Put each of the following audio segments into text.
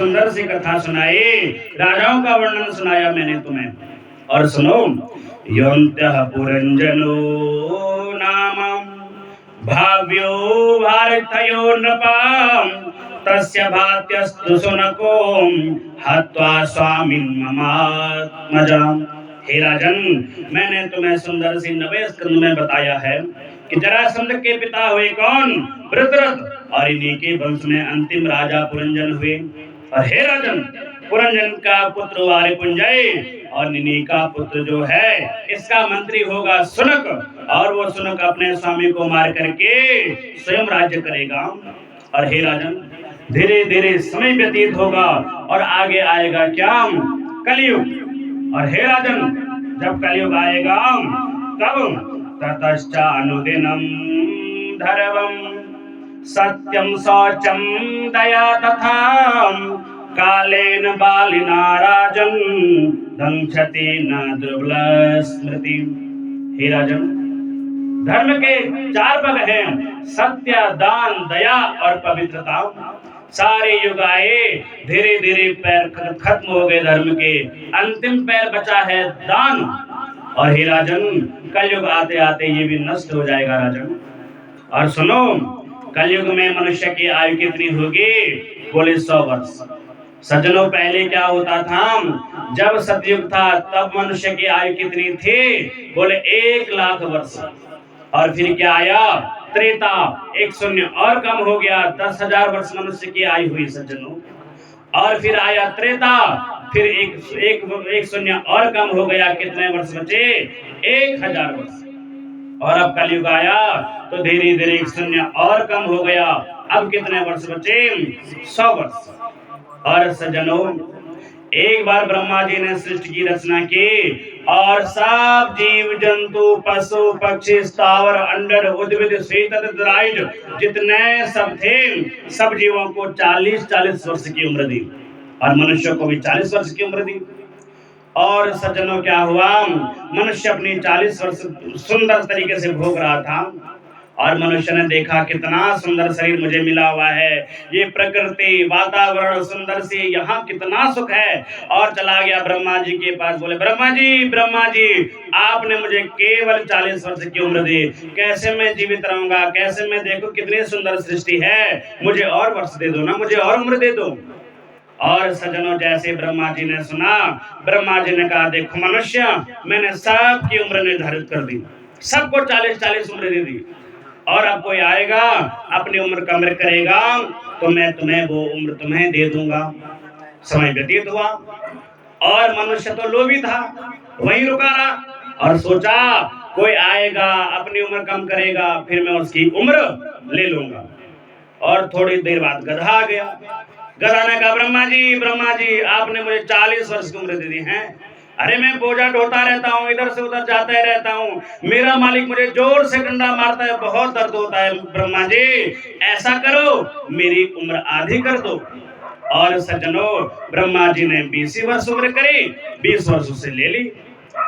सुंदर सी कथा सुनाई, राजाओं का वर्णन सुनाया मैंने तुम्हें। और सुनो, योऽन्तः पुरंजनो नाम भाव्यो भारतयो नृपां तस्य भात्यस्तु शुनको हत्वा स्वामिन् ममात्मजाम्। हे राजन, मैंने तुम्हें सुंदर सी 90 स्कंद में बताया है कि जरासंध के पिता हुए कौन? वृत्रथ, और इन्हीं के वंश में अंतिम राजा पुरंजन हुए। और हे राजन, पुरंजन का पुत्र हुआ रिपुंजय, और इन्हीं का पुत्र जो है इसका मंत्री होगा शुनक, और वो शुनक अपने स्वामी को मार करके स्वयं राज्य करेगा। और हे राजन, धीरे धीरे समय व्यतीत होगा और आगे आएगा क्या? कलयुग। और हे राजन, जब कलयुग आएगा तब ततश्च अनुदिनं धर्मं सत्यं शौचं दया तथा कालेन बालिना राजन दंशति न दुर्बल स्मृति। हे राजन, धर्म के 4 पग हैं, सत्य, दान, दया और पवित्रता। सारे युग आए, धीरे धीरे पैर खत्म हो गए धर्म के, अंतिम पैर बचा है दान। और हे राजन, कलयुग आते आते ये भी नष्ट हो जाएगा राजन। और सुनो, कलयुग में मनुष्य की आयु कितनी होगी? बोले 100 वर्ष। सज्जनों, पहले क्या होता था? जब सतयुग था तब मनुष्य की आयु कितनी थी? बोले 1 लाख वर्ष। और फिर क्या आया? त्रेता, 1 शून्य और कम हो गया, 10,000 वर्ष मनुष्य की आयु हुई सज्जनों। और फिर आया त्रेता, फिर एक शून्य और कम हो गया, कितने वर्ष बचे? 1000 वर्ष। और अब कलयुग आया तो धीरे धीरे 1 शून्य और कम हो गया, अब कितने वर्ष बचे? 100 वर्ष। और सज्जनों, एक बार ब्रह्मा जी ने सृष्टि की रचना की और सब जीव जंतु पशु पक्षी स्थावर अंडर उद्भिद शीतराइज जितने सब थे, सब जीवों को 40-40 वर्ष की उम्र दी और मनुष्य को भी 40 वर्ष की उम्र दी। और सज्जनों, क्या हुआ? मनुष्य अपनी 40 वर्ष सुंदर तरीके से भोग रहा था और मनुष्य ने देखा कितना सुंदर शरीर मुझे मिला हुआ है, ये प्रकृति वातावरण सुंदर सी, यहाँ कितना सुख है। और चला गया ब्रह्मा जी के पास, बोले ब्रह्मा जी आपने मुझे केवल 40 वर्ष की उम्र दी, कैसे मैं जीवित रहूंगा? कैसे मैं, देखो कितनी सुंदर सृष्टि है, मुझे और वर्ष दे दो ना, मुझे और उम्र दे दो। और सज्जनों, जैसे ब्रह्मा जी ने सुना, ब्रह्मा जी ने कहा देखो मनुष्य, मैंने सबकी उम्र निर्धारित कर दी, सबको 40-40 उम्र दे दी, और अब कोई आएगा अपनी उम्र कम करेगा तो मैं तुम्हें वो उम्र तुम्हें दे दूंगा। समय व्यतीत हुआ और मनुष्य तो लोभी था, वहीं रुका रहा और सोचा कोई आएगा अपनी उम्र कम करेगा, फिर मैं उसकी उम्र ले लूंगा। और थोड़ी देर बाद गधा आ गया। गधा ने कहा ब्रह्मा जी आपने मुझे 40 वर्ष की उम्र दे दी है, अरे मैं बोझा ढोता रहता हूँ, इधर से उधर जाता ही रहता हूँ, मेरा मालिक मुझे जोर से डंडा मारता है, बहुत दर्द होता है, ब्रह्मा जी ऐसा करो मेरी उम्र आधी कर दो। और सज्जनों, ब्रह्मा जी ने 20 वर्ष उम्र करी, 20 वर्ष उससे ले ली।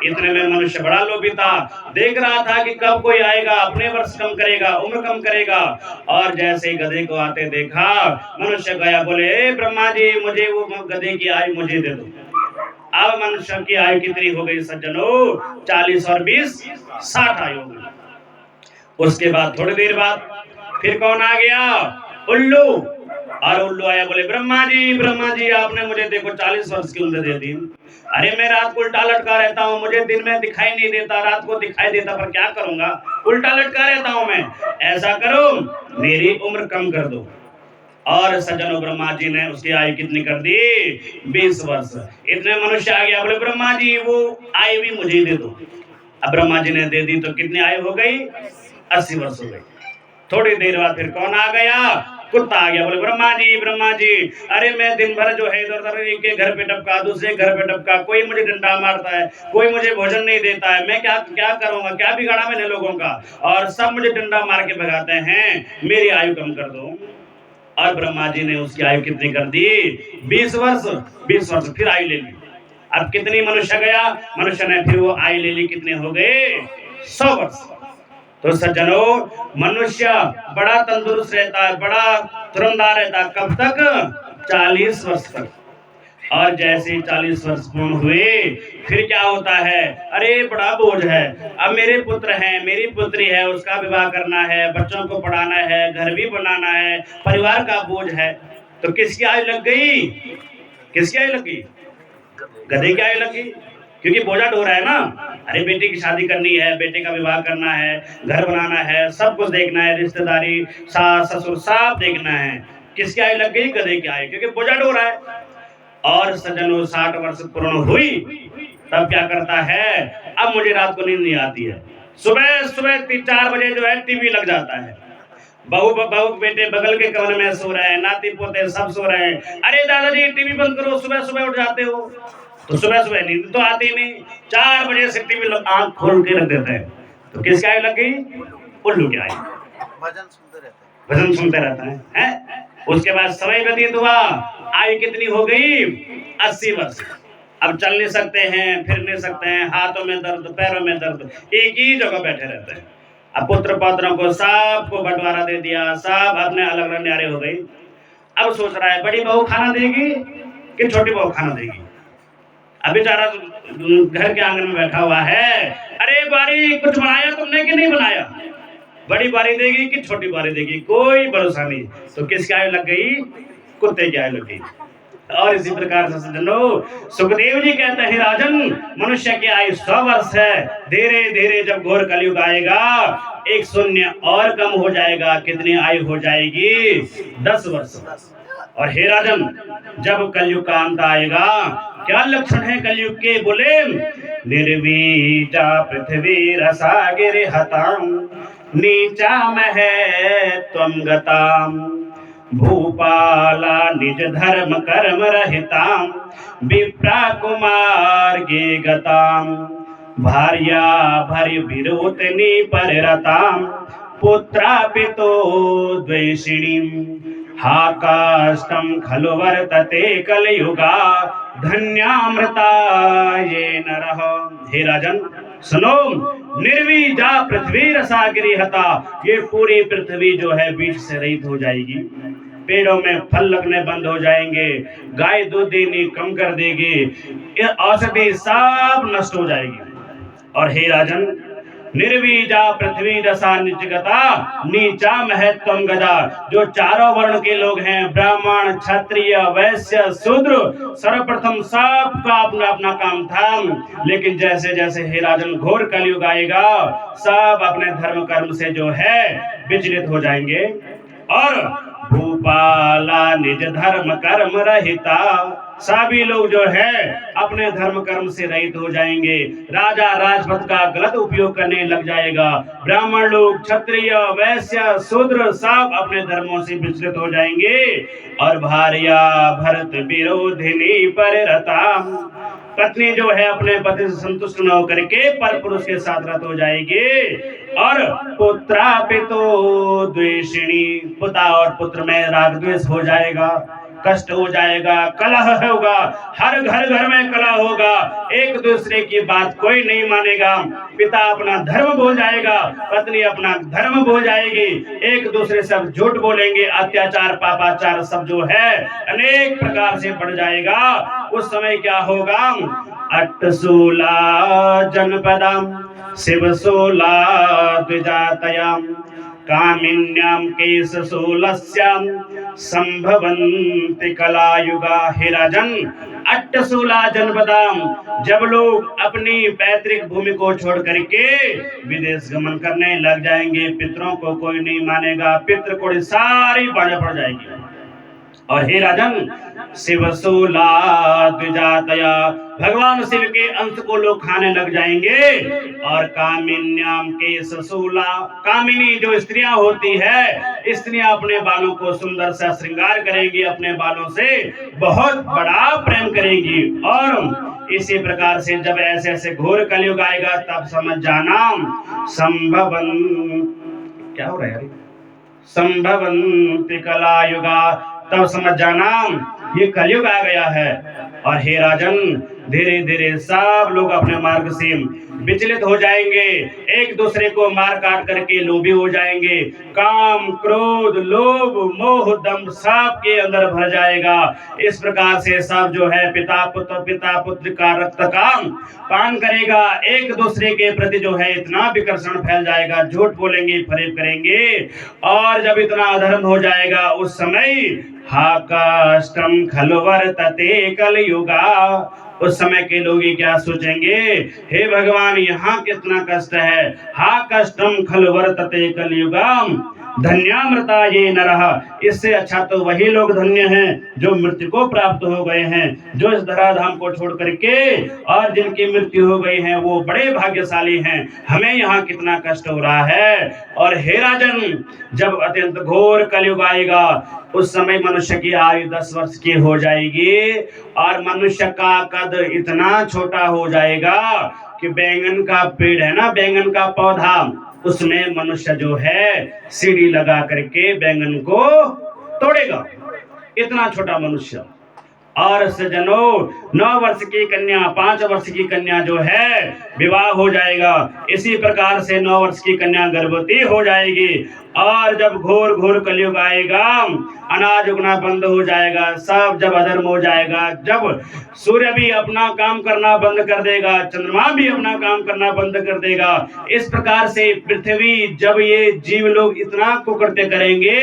इतने में मनुष्य बड़ा लोभी था, देख रहा था कि कब कोई आएगा अपने वर्ष कम करेगा, उम्र कम करेगा। और जैसे ही गधे को आते देखा, मनुष्य गया, बोले ब्रह्मा जी मुझे वो गधे की आयु मुझे दे दो। अब मनुष्य की आयु कितनी हो गई सज्जनों? 40 और 20 60 आयु हो गई। उसके बाद थोड़ी देर बाद फिर कौन आ गया? उल्लू। और उल्लू आया, बोले ब्रह्मा जी आपने मुझे देखो 40 वर्ष की उम्र दे दी, अरे मैं रात को उल्टा लटका रहता हूँ, मुझे दिन में दिखाई नहीं देता, रात को दिखाई देता, पर क्या करूंगा, उल्टा लटका रहता हूँ मैं, ऐसा करो मेरी उम्र कम कर दो। और सज्जनों, ब्रह्मा जी ने उसकी आयु कितनी कर दी? 20 वर्ष। इतने मनुष्य आ गया, बोले ब्रह्मा जी वो आयु भी मुझे दे दो। अब ब्रह्मा जी ने दे दी तो कितनी आयु हो गई? 80 वर्ष हो गई। थोड़ी देर बाद फिर कौन आ गया? कुत्ता आ गया, बोले ब्रह्मा जी अरे मैं दिन भर जो है इधर उधर, एक के घर पे टपका, दूसरे घर पे टपका, कोई मुझे डंडा मारता है, कोई मुझे भोजन नहीं देता है, मैं क्या करूंगा, क्या बिगाड़ा मैंने लोगों का, और सब मुझे डंडा मार के भगाते हैं, मेरी आयु कम कर दो। और ब्रह्मा जी ने उसकी आयु कितनी कर दी? 20 वर्ष। 20 वर्ष फिर आयु ले ली। अब कितनी मनुष्य गया? मनुष्य ने फिर वो आयु ले ली, कितने हो गए? 100 वर्ष। तो सज्जनों, मनुष्य बड़ा तंदुरुस्त रहता है, बड़ा तुरंदार रहता है, कब तक? 40 वर्ष तक। और जैसे 40 वर्ष पूर्ण हुए फिर क्या होता है, अरे बड़ा बोझ है, अब मेरे पुत्र हैं, मेरी पुत्री है, उसका विवाह करना है, बच्चों को पढ़ाना है, घर भी बनाना है, परिवार का बोझ है। तो किसकी आयु लग गई? किसकी आयु लग गई? गधे की आयु लग गई, क्योंकि बोझा ढो रहा है ना। अरे बेटे की शादी करनी है, बेटे का विवाह करना है, घर बनाना है, सब कुछ देखना है, रिश्तेदारी, सास ससुर सब देखना है। किसकी आयु लग गई? गधे की आयु, क्योंकि बोझा ढो रहा है। और सज्जनों 60 वर्ष पूर्ण हुई तब क्या करता है, अब मुझे रात को नींद नहीं आती है, सुबह सुबह 4 बजे जो है टीवी लग जाता है। बहू बेटे बगल के कमरे में सो रहे हैं, नाती पोते सब सो रहे हैं, अरे दादाजी टीवी बंद करो, सुबह सुबह उठ जाते हो। तो सुबह सुबह नींद तो आती नहीं, 4 बजे से टीवी आंख खोल के रख देते हैं। तो किसकी आयु लग गई? उल्लू की आयु। भजन सुनते रहता है? उसके बाद समय व्यतीत हुआ, आयु कितनी हो गई? 80 वर्ष। अब चल नहीं सकते हैं, फिर नहीं सकते हैं, हाथों में दर्द, पैरों में दर्द, एक ही जगह बैठे रहते हैं। अब पुत्र पौत्रों को सबको बंटवारा दे दिया, सब अपने अलग अलग न्यारे हो गई। अब सोच रहा है बड़ी बहू खाना देगी कि छोटी बहू खाना देगी। अब बेचारा घर के आंगन में बैठा हुआ है, अरे बारी कुछ बनाया तुमने कि नहीं बनाया? बड़ी बारी देगी कि छोटी बारी देगी, कोई भरोसा नहीं। तो किसकी आयु लग गई? कुत्ते की आयु लग गई। और इसी प्रकार से सज्जनों सुखदेव जी कहते हैं, राजन मनुष्य की आयु 100 वर्ष है, धीरे धीरे जब घोर कलयुग आएगा एक शून्य और कम हो जाएगा। कितनी आयु हो जाएगी? 10 वर्ष। और हे राजन जब कलयुग का अंत आएगा, क्या लक्षण है कलयुग के? बोले निर्वीजा पृथ्वी रसागिर हताम नीचा महे त्वम गताम भूपाला निज धर्म कर्म रहिताम विप्रा कुमार गे गताम भार्या भरि विरोतनी परिरताम पुत्रा पितो द्वेषिणीम हाकाष्टम खलु वर्तते कलयुगा धन्यामृता ये नरः। हे राजन सुनो, निर्वीजा पृथ्वी रसागिरी हता, ये पूरी पृथ्वी जो है बीज से रहित हो जाएगी, पेड़ों में फल लगने बंद हो जाएंगे, गाय दूध देनी कम कर देगी, औषधि सब नष्ट हो जाएगी। और हे राजन निर्वीजा पृथ्वी दशा निजगता नीचा महत्वम गदा, जो चारों वर्ण के लोग हैं, ब्राह्मण क्षत्रिय वैश्य शूद्र, सर्वप्रथम सबका अपना अपना काम था। लेकिन जैसे जैसे हे राजन घोर कलयुग आएगा, सब अपने धर्म कर्म से जो है विचलित हो जाएंगे। और भूपाला निज धर्म कर्म रहिता, सभी लोग जो है अपने धर्म कर्म से रहित हो जाएंगे। राजा राजपथ का गलत उपयोग करने लग जाएगा। ब्राह्मण लोग, क्षत्रिय वैश्य शूद्र सब अपने धर्मों से विचलित हो जाएंगे। और भार्या भरत विरोधिनी परिरता, पत्नी जो है अपने पति से संतुष्ट न होकर के पर पुरुष के साथ रत हो जाएगी। और पुत्रा पितो द्वेषिणी, पिता और पुत्र में राग द्वेष हो जाएगा, कष्ट हो जाएगा, कलह होगा, हर घर घर में कलह होगा, एक दूसरे की बात कोई नहीं मानेगा। पिता अपना धर्म भूल जाएगा, पत्नी अपना धर्म भूल जाएगी, एक दूसरे से झूठ बोलेंगे, अत्याचार पापाचार सब जो है अनेक प्रकार से बढ़ जाएगा। उस समय क्या होगा? अट्टसूला जनपदम शिवसूला द्विजातयाम कामिन्याम केशशूलस्याम संभवन्ति कलायुगा। हे राजन अट्टसूला जनपदाम, जब लोग अपनी पैतृक भूमि को छोड़ करके विदेश गमन करने लग जाएंगे, पितरों को कोई नहीं मानेगा, पितृ कोड़ी सारी बाजा पड़ जाएगी। और हे राजन शिवसूला द्विजातया, भगवान शिव के अंश को लोग खाने लग जाएंगे। और कामिन्याम केशशूला, कामिनी जो स्त्रियां होती है, स्त्रियां अपने बालों को सुंदर सा श्रृंगार करेंगी, अपने बालों से बहुत बड़ा प्रेम करेंगी। और इसी प्रकार से जब ऐसे ऐसे घोर कलयुग आएगा, तब समझ जाना संभवन, क्या हो रहा है, संभवन्ति कलायुगा, तब समझ जाना ये कलयुग आ गया है। और हे राजन धीरे धीरे सब लोग अपने मार्ग से विचलित हो जाएंगे, एक दूसरे को मार काट करके लोभी हो जाएंगे, काम क्रोध लोभ मोह दम सब के अंदर भर जाएगा। इस प्रकार से सब जो है पिता पुत्र का रक्त का पान करेगा, एक दूसरे के प्रति जो है इतना विकर्षण फैल जाएगा, झूठ बोलेंगे फरेब करेंगे, और जब इतना अधर्म हो जाएगा उस समय हा कष्टम खलु वर्तते कलयुगा, उस समय के लोग क्या सोचेंगे, हे भगवान यहाँ कितना कष्ट है, हा कष्टम खलु वर्तते कलयुगम धन्यामृता ये नरः, इससे अच्छा तो वही लोग धन्य हैं जो मृत्यु को प्राप्त हो गए हैं, जो इस धराधाम को छोड़ करके और जिनकी मृत्यु हो गई है वो बड़े भाग्यशाली हैं। हमें यहाँ कितना कष्ट हो रहा है। और हे राजन, जब अत्यंत घोर कलयुग आएगा उस समय मनुष्य की आयु 10 वर्ष की हो जाएगी और मनुष्य का कद इतना छोटा हो जाएगा कि बैंगन का पेड़ है ना, बैंगन का पौधा, उसमें मनुष्य जो है सीढ़ी लगा करके बैंगन को तोड़ेगा, इतना छोटा मनुष्य। और सज्जनों 9 वर्ष की कन्या 5 वर्ष की कन्या जो है विवाह हो जाएगा, इसी प्रकार से 9 वर्ष की कन्या गर्भवती हो जाएगी। और जब घोर घोर कलयुग आएगा, अनाज उगना बंद हो जाएगा, सब जब अधर्म हो जाएगा, जब सूर्य भी अपना काम करना बंद कर देगा, चंद्रमा भी अपना काम करना बंद कर देगा, इस प्रकार से पृथ्वी जब ये जीव लोग इतना कुकृत्य करेंगे,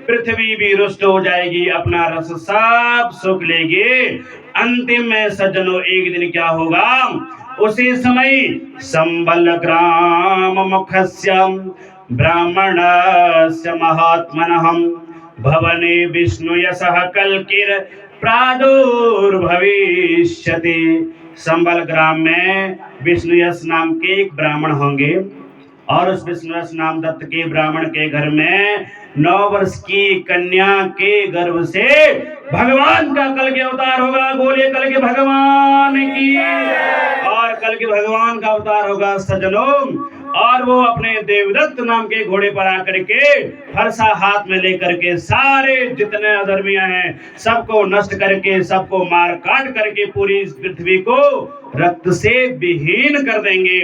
पृथ्वी भी रुष्ट हो जाएगी, अपना रस सब सोख लेगी। अंतिम में सज्जनों एक दिन क्या होगा, उसी समय संबल ग्राम मुखस्य ब्राह्मणस्य महात्मनः भवने विष्णु यशः कल्किर प्रादुर्भविष्यति। संबल ग्राम में विष्णु यश नाम के एक ब्राह्मण होंगे और उस विष्णु यश नाम दत्त के ब्राह्मण के घर में 9 वर्ष की कन्या के गर्भ से भगवान का कल के अवतार होगा। बोलिए कल के भगवान की। और कल के भगवान का अवतार होगा सज्जनों, और वो अपने देवदत्त नाम के घोड़े पर आकर के फरसा हाथ में लेकर के सारे जितने अधर्मियां हैं सबको नष्ट करके, सबको मार काट करके पूरी इस पृथ्वी को रक्त से विहीन कर देंगे।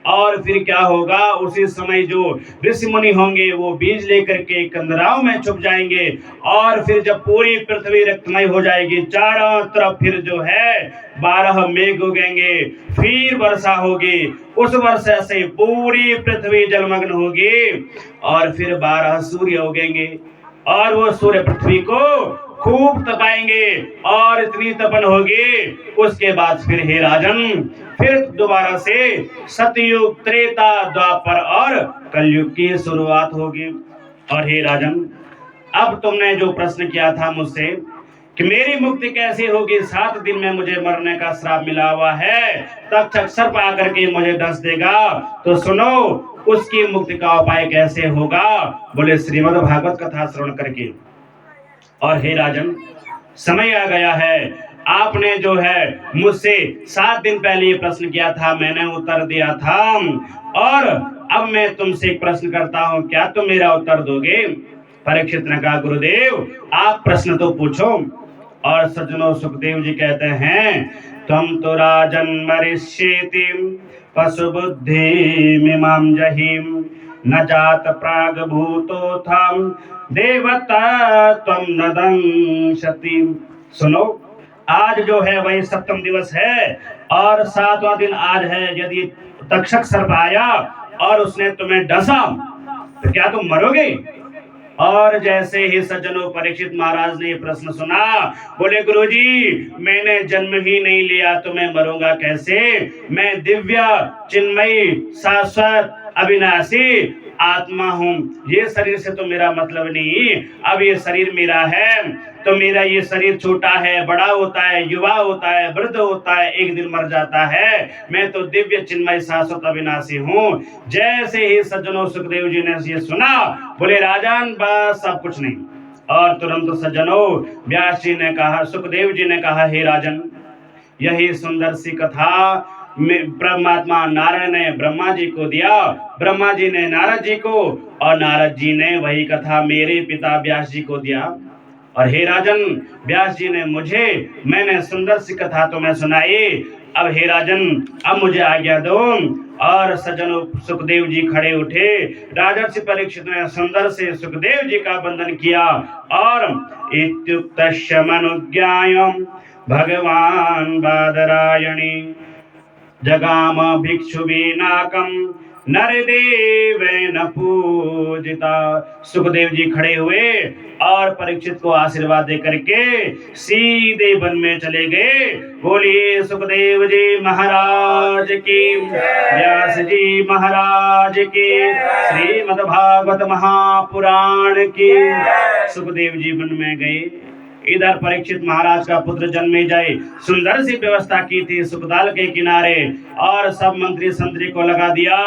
और फिर क्या होगा, उसी समय जो ऋषि मुनि होंगे वो बीज लेकर के कंदराओं में छुप जाएंगे, और फिर जब पूरी पृथ्वी रक्तमय हो जाएगी, चारों तरफ फिर जो है 12 मेघ उगेंगे, फिर वर्षा होगी, उस वर्षा से पूरी पृथ्वी जलमग्न होगी, और फिर 12 सूर्य उगेंगे और वो सूर्य पृथ्वी को खूब तपाएंगे और इतनी तपन होगी, उसके बाद फिर हे राजन फिर दोबारा से सतयुग त्रेता द्वापर और कलयुग की शुरुआत होगी। और हे राजन, अब तुमने जो प्रश्न किया था मुझसे कि मेरी मुक्ति कैसे होगी, 7 दिन में मुझे मरने का श्राप मिला हुआ है, तक्षक सर्प आकर के मुझे डस देगा, तो सुनो उसकी मुक्ति का उपाय कैसे होगा। बोले श्रीमद् भागवत कथा श्रवण करके। और हे राजन, समय आ गया है, आपने जो है मुझसे 7 दिन पहले ये प्रश्न किया था, मैंने उत्तर दिया था, और अब मैं तुमसे एक प्रश्न करता हूं, क्या तुम मेरा उत्तर दोगे। परीक्षित ने कहा गुरुदेव आप प्रश्न तो पूछो। और सज्जनों सुखदेव जी कहते हैं, तुम तो राजन मरिष्येति पशु बुद्धि मिमां जहिम न जात प्राग भूतो थम देवता त्वं न दंशति। सुनो, आज जो है वही 7वां दिवस है और 7वां दिन आज है। यदि तक्षक सर्प आया और उसने तुम्हें डसा तो क्या तुम मरोगे। और जैसे ही सज्जनों परीक्षित महाराज ने प्रश्न सुना, बोले गुरुजी मैंने जन्म ही नहीं लिया तो मैं मरूंगा कैसे, मैं दिव्य चिन्मयी शाश्वत अविनाशी आत्मा हूँ, ये शरीर से तो मेरा मतलब नहीं। अब ये शरीर मेरा है तो मेरा ये शरीर छोटा है, बड़ा होता है, युवा होता है, वृद्ध होता है, एक दिन मर जाता है। मैं तो दिव्य चिन्मय शाश्वत अविनाशी हूँ। जैसे ही सज्जनों सुखदेव जी ने ये सुना, बोले राजन बस सब कुछ नहीं। और तुरंत सज्जनों व्यास जी ने कहा, सुखदेव जी ने कहा, हे राजन यही सुंदर सी कथा परमात्मा नारायण ने ब्रह्मा जी को दिया, ब्रह्मा जी ने नारद जी को, और नारद जी ने वही कथा मेरे पिता व्यास जी को दिया। और हे राजन, व्यास जी ने मैंने सुंदर सी कथा तुम्हें सुनाई। अब हे राजन, अब मुझे आज्ञा दो। और सज्जनों, सुखदेव जी खड़े उठे। राजर्षि परीक्षित ने सुंदर से सुखदेव जी का वंदन किया और इत्युक्तस्य मनुज्ञाय भगवान बादरायणी जगाम भिक्षुवीनाकम नरदेवेन पूजिता। सुखदेव जी खड़े हुए और परीक्षित को आशीर्वाद दे करके सीधे वन में चले गए। बोलिए सुखदेव जी महाराज की, व्यास जी महाराज की, श्रीमद्भागवत महापुराण की। सुखदेव जी वन में गए। इधर परीक्षित महाराज का पुत्र जन्मेजय सुंदर सी व्यवस्था की थी सुखदाल के किनारे और सब मंत्री संतरी को लगा दिया।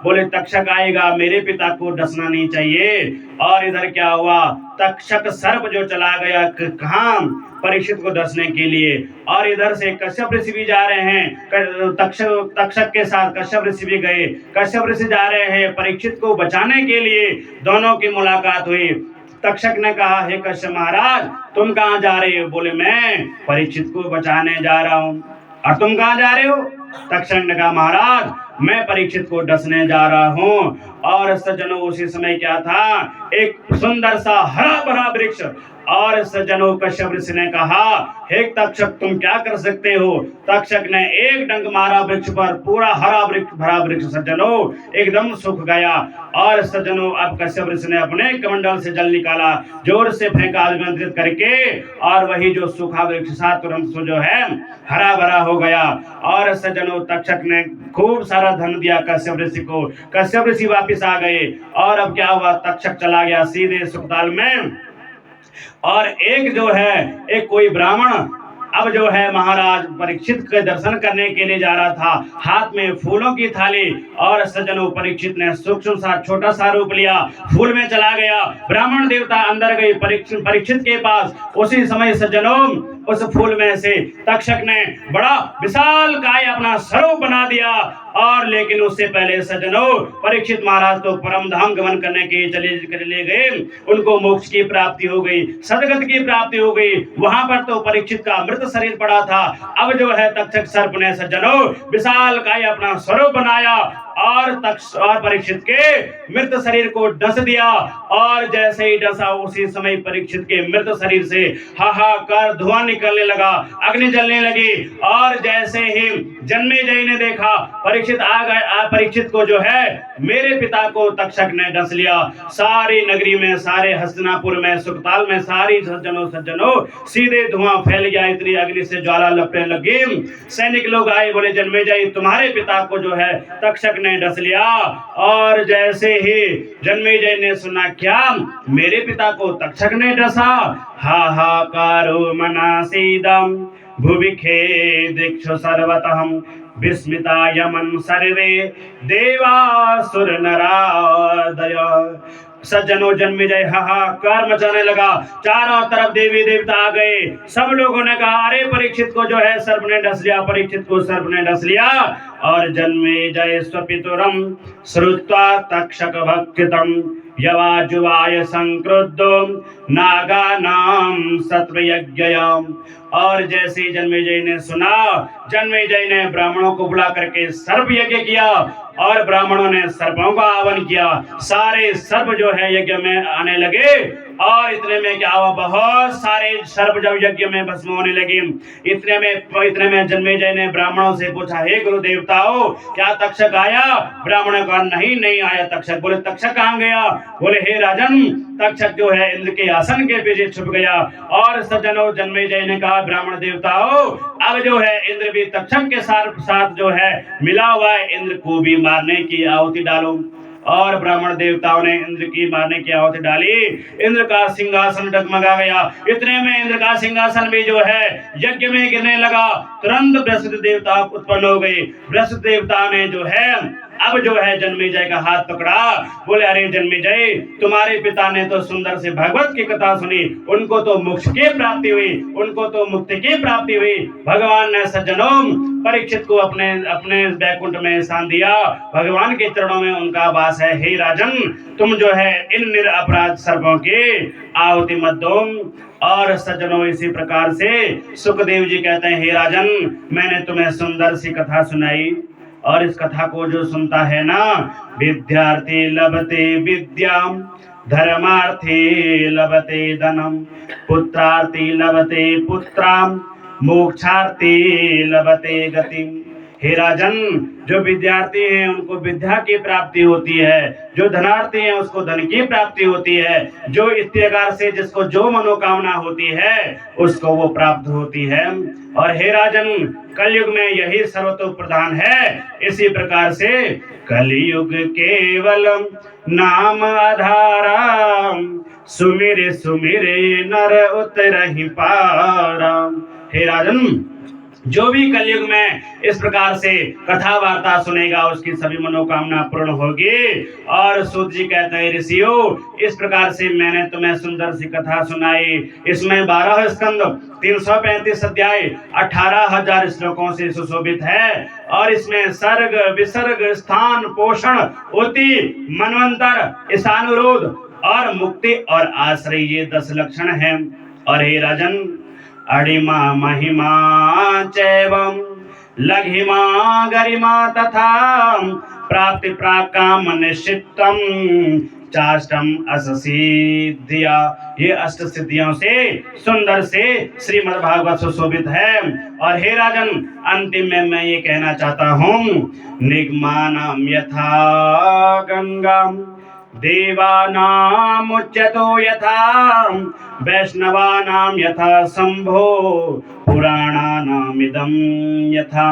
बोले तक्षक आएगा, मेरे पिता को डसना नहीं चाहिए। और इधर क्या हुआ, तक्षक सर्प जो चला गया कहाँ, परीक्षित को डसने के लिए। और इधर से कश्यप ऋषि भी जा रहे हैं, तक्षक के साथ कश्यप ऋषि भी गए। कश्यप ऋषि जा रहे हैं परीक्षित को बचाने के लिए। दोनों की मुलाकात हुई। तक्षक ने कहा, हे कश्यप महाराज, तुम कहाँ जा रहे हो? बोले मैं परीक्षित को बचाने जा रहा हूँ। और तुम कहाँ जा रहे हो? तक्षक ने कहा, महाराज मैं परीक्षित को डसने जा रहा हूँ। और सज्जनों, उसी समय क्या था, एक सुंदर सा हरा भरा वृक्ष। और सज्जनों, कश्यप ऋषि ने कहा, हे तक्षक तुम क्या कर सकते हो? तक्षक ने एक डंक मारा वृक्ष पर, पूरा भरा वृक्ष सज्जनों एकदम सूख गया। और सज्जनों, अब कश्यप ऋषि ने अपने कमंडल से जल निकाला, जोर से फेंका आमंत्रित करके, और वही जो सूखा वृक्ष था तुरंत जो है हरा भरा हो गया। और सज्जनों, तक्षक ने खूब सारा धन दिया कश्यप ऋषि को। कश्यप ऋषि वापिस आ गए। और अब क्या हुआ, तक्षक चला गया सीधे सुखदाल में। और एक कोई ब्राह्मण अब जो है महाराज परीक्षित के दर्शन करने के लिए जा रहा था, हाथ में फूलों की थाली। और सज्जनों, परीक्षित ने सूक्ष्म सा छोटा सा रूप लिया, फूल में चला गया। ब्राह्मण देवता अंदर गए परीक्षित के पास। उसी समय सज्जनों, उस फूल में से तक्षक ने बड़ा विशाल काय अपना स्वरूप बना दिया। और लेकिन उससे पहले सज्जनों, परीक्षित महाराज तो परम धाम गमन करने के चले गए। उनको मोक्ष की प्राप्ति हो गई, सदगत की प्राप्ति हो गई। वहां पर तो परीक्षित का मृत शरीर पड़ा था। अब जो है तक्षक सर्प ने सज्जनों विशाल काय अपना स्वरूप बनाया और परीक्षित के मृत शरीर को डस दिया। और जैसे ही डसा, उसी समय परीक्षित के मृत शरीर से हाहाकार धुआं निकलने लगा, अग्नि जलने लगी। और जैसे ही जन्मेजय ने देखा परीक्षित को जो है मेरे पिता को तक्षक ने डस लिया। सारी नगरी में, सारे हस्तिनापुर में, सुखताल में सारी सज्जनों सीधे धुआं फैल गया। इतनी अग्नि से ज्वाला लपटने लगी। सैनिक लोग आए, बोले जन्मेजय तुम्हारे पिता को जो है तक्षक ने डस लिया। और जैसे ही जन्मेजय ने सुना, क्या मेरे पिता को तक्षक ने डसा? हाहाकारो मनासीदम भुवि खेदिक्षु सर्वतः विस्मिता यमन सर्वे देवासुर नरादय। सज्जनों, जन्मेजय हाहाकार मचाने लगा। चारों तरफ देवी देवता आ गए। सब लोगों ने कहा, अरे परीक्षित को जो है सर्प ने डस लिया, परीक्षित को सर्प ने डस लिया। और जन्मेजय स्वपितुरम श्रुत्वा तक्षक भक्षितम यवाजुवाय संक्रुद्धो नागानाम सत्वयज्ञयम्। और जैसे जन्मेजय ने सुना, जन्मेजय ने ब्राह्मणों को बुला करके सर्प यज्ञ किया और ब्राह्मणों ने सर्पों का आह्वान किया। सारे सर्प जो है यज्ञ में आने लगे। और इतने में क्या हुआ, बहुत सारे सर्प जब यज्ञ में भस्म होने लगे। इतने में जन्मेजय ने ब्राह्मणों से पूछा, हे गुरु देवताओं, क्या तक्षक आया? ब्राह्मणों का नहीं आया तक्षक। बोले तक्षक कहाँ गया? बोले हे राजन, तक्षक जो है इंद्र के आसन के पीछे छुप गया। और सज्जनों, जन्मेजय ने कहा, ब्राह्मण देवताओं, अब जो है इंद्र भी तक्षक के साथ जो है मिला हुआ है, इंद्र को भी मारने की आहुति डालो। और ब्राह्मण देवताओं ने इंद्र की मारने की आहुति डाली। इंद्र का सिंहासन डगमगा गया। इतने में इंद्र का सिंहासन भी जो है यज्ञ में गिरने लगा। तुरंत बृहस्पति देवता उत्पन्न हो गए। बृहस्पति देवता ने जो है अब जो है जन्मेजय का हाथ पकड़ा, बोले अरे जन्मेजय, तुम्हारे पिता ने तो सुंदर से भगवत की कथा सुनी, उनको तो मोक्ष की प्राप्ति हुई, उनको तो मुक्ति की प्राप्ति हुई। भगवान ने सज्जनों परीक्षित को अपने अपने बैकुंठ में स्थान दिया, भगवान के चरणों में उनका वास है। हे राजन, तुम जो है इन निरपराध सर्पों की आहुति मत दो। और सज्जनों इसी प्रकार से सुखदेव जी कहते हैं, हे राजन, मैंने तुम्हें सुंदर सी कथा सुनाई, और इस कथा को जो सुनता है ना, विद्यार्थी लभते विद्याम, धर्मार्थी लभते धनम, पुत्रार्थी लभते पुत्राम, मोक्षार्थी लभते गतिम। हे राजन, जो विद्यार्थी हैं उनको विद्या की प्राप्ति होती है, जो धनार्थी हैं उसको धन की प्राप्ति होती है, जो इस प्रकार से जिसको जो मनोकामना होती है उसको वो प्राप्त होती है। और हे राजन, कलयुग में यही सर्वतो प्रधान है। इसी प्रकार से कलयुग केवलम नाम आधारा, सुमिरे सुमिरे नर उतरहि पारा। हे राजन, जो भी कलयुग में इस प्रकार से कथा वार्ता सुनेगा उसकी सभी मनोकामना पूर्ण होगी। और सूत जी कहते हैं, ऋषियों, इस प्रकार से मैंने तुम्हें सुंदर सी कथा सुनाई। इसमें 12 स्कंद, 335 अध्याय, 18,000 श्लोकों से सुशोभित है। और इसमें सर्ग, विसर्ग, स्थान, पोषण, उति, मनवंतर, ईशानुरोध और मुक्ति और आश्रय, ये 10 लक्षण हैं। और हे राजन, अणिमा महिमा चैवं लघिमा गरिमा तथा प्राप्ति प्राकाम निश्चितम चाष्टम अससिद्धिया, ये 8 सिद्धियों से सुंदर से श्रीमद् भागवत सुशोभित है। और हे राजन, अंतिम में मैं ये कहना चाहता हूँ, निगमानम यथा गंगा देवानामुच्यतो यथा, वैष्णवानां यथा शंभो, पुराणानामिदं यथा।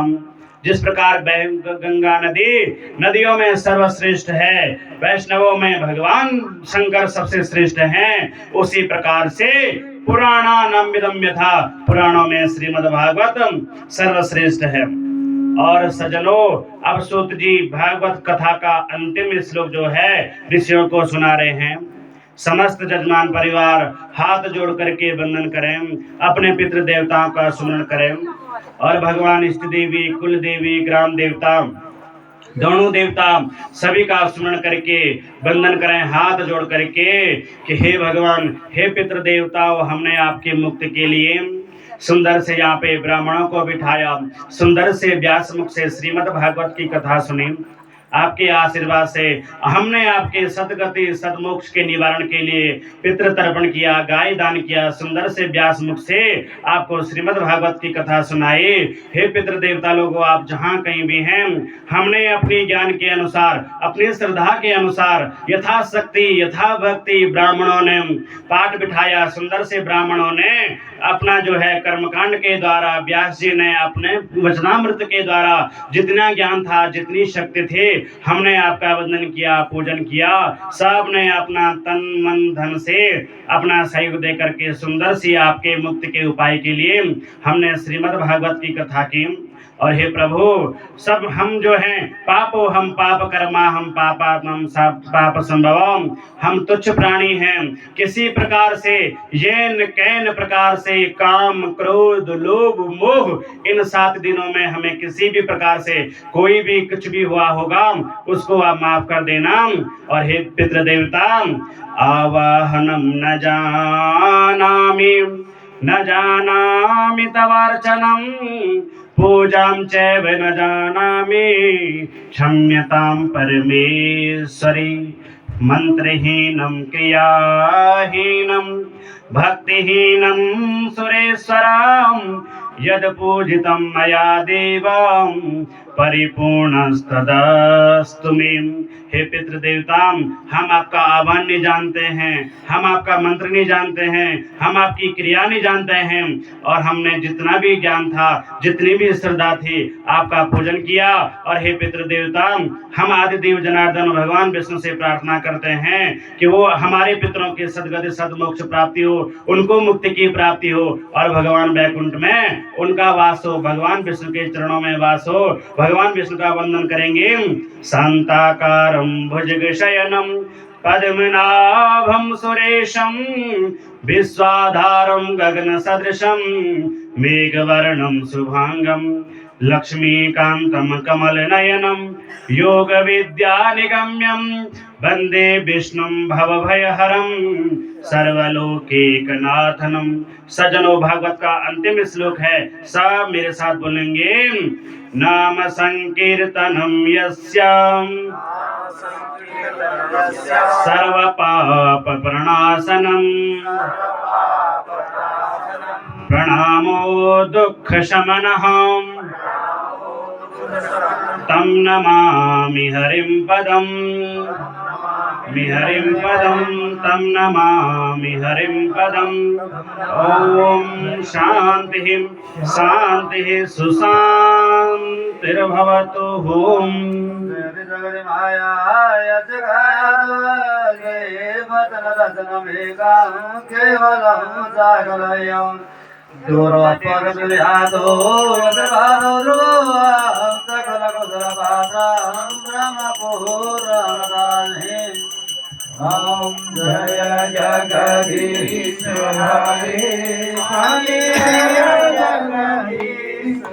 जिस प्रकार गंगा नदी नदियों में सर्वश्रेष्ठ है, वैष्णवों में भगवान शंकर सबसे श्रेष्ठ हैं, उसी प्रकार से पुराणानामिदं यथा, पुराणों में श्रीमद् भागवत सर्वश्रेष्ठ है। और सज्जनों, अब सूत जी भागवत कथा का अंतिम श्लोक जो है ऋषियों को सुना रहे हैं। समस्त जजमान परिवार हाथ जोड़ करके वंदन करें, अपने पितृ देवताओं का सुमरण करें, और भगवान इष्ट देवी, कुल देवी, ग्राम देवता, दोनों देवता सभी का स्मरण करके वंदन करें, हाथ जोड़ करके कि हे भगवान, हे पितृ देवताओं, हमने आपकी मुक्ति के लिए सुंदर से यहाँ पे ब्राह्मणों को बिठाया, सुंदर से व्यास मुख से श्रीमद् भागवत की कथा सुनी। आपके आशीर्वाद से हमने आपके सदगति सदमोक्ष के निवारण के लिए पितृ तर्पण किया, गाय दान किया, सुंदर से व्यास मुख से आपको श्रीमद् भागवत की कथा सुनाई। हे पितृ देवता लोगों, आप जहाँ कहीं भी हैं, हमने अपनी ज्ञान के अनुसार, अपनी श्रद्धा के अनुसार, यथाशक्ति यथा भक्ति ब्राह्मणों ने पाठ बिठाया। सुंदर से ब्राह्मणों ने अपना जो है कर्मकांड के द्वारा, व्यास जी ने अपने वचनामृत के द्वारा जितना ज्ञान था, जितनी शक्ति थी, हमने आपका वंदन किया, पूजन किया। सब ने अपना तन मन धन से अपना सहयोग दे करके सुंदर सी आपके मुक्ति के उपाय के लिए हमने श्रीमद् भागवत की कथा की। और हे प्रभु, सब हम जो हैं पापो हम पाप कर्मा, हम पापात्मम पाप संभवम, हम तुच्छ प्राणी हैं। किसी प्रकार से येन कैन प्रकार से काम, क्रोध, लोभ, मोह, इन 7 दिनों में हमें किसी भी प्रकार से कोई भी कुछ भी हुआ होगा, उसको आप माफ कर देना। और हे पितृ देवता, आवाहनम न जानामि तवार्चनम, पूजां चैव न जानामि, क्षम्यतां परमेश्वरी। मंत्रहीनं क्रियाहीनं भक्तिहीनं सुरेश्वरं, यद पूजितं मया देवं परिपूर्णस्तदस्तु मे। हे पितृ देवता, हम आपका आह्वान नहीं जानते हैं, हम आपका मंत्र नहीं जानते हैं, हम आपकी क्रिया नहीं जानते हैं, और हमने जितना भी ज्ञान था, जितनी भी श्रद्धा थी, आपका पूजन किया। और हे पितृ देवता, हम आदि देव जनार्दन भगवान विष्णु से प्रार्थना करते हैं कि वो हमारे पितरों की सदगति सदमोक्ष प्राप्ति हो, उनको मुक्ति की प्राप्ति हो, और भगवान वैकुंठ में उनका वास हो, भगवान विष्णु के चरणों में वास हो, भगवान विष्णु का वंदन करेंगे। शांताकारं भुजगशयनं पद्मनाभं सुरेशं विश्वाधारं गगनसदृशं मेघवर्णं शुभांगं लक्ष्मीकान्तं कमलनयनं योगविद्यानिगम्यं वन्दे विष्णुं भवभयहरं सर्वलोकैकनाथनं। सज्जनों, भागवत का अंतिम श्लोक है, सब मेरे साथ बोलेंगे। नाम संकीर्तनम यस्याम सर्व पाप प्रणाशनम प्रणामो दुःख शमनः तं नमामि हरिं पदं तं नमामि हरिं पदम्। ओम शांति शांति सुशांतिर्भवतु। ओम Om Jaya Jagadish Hare Hare Jagadish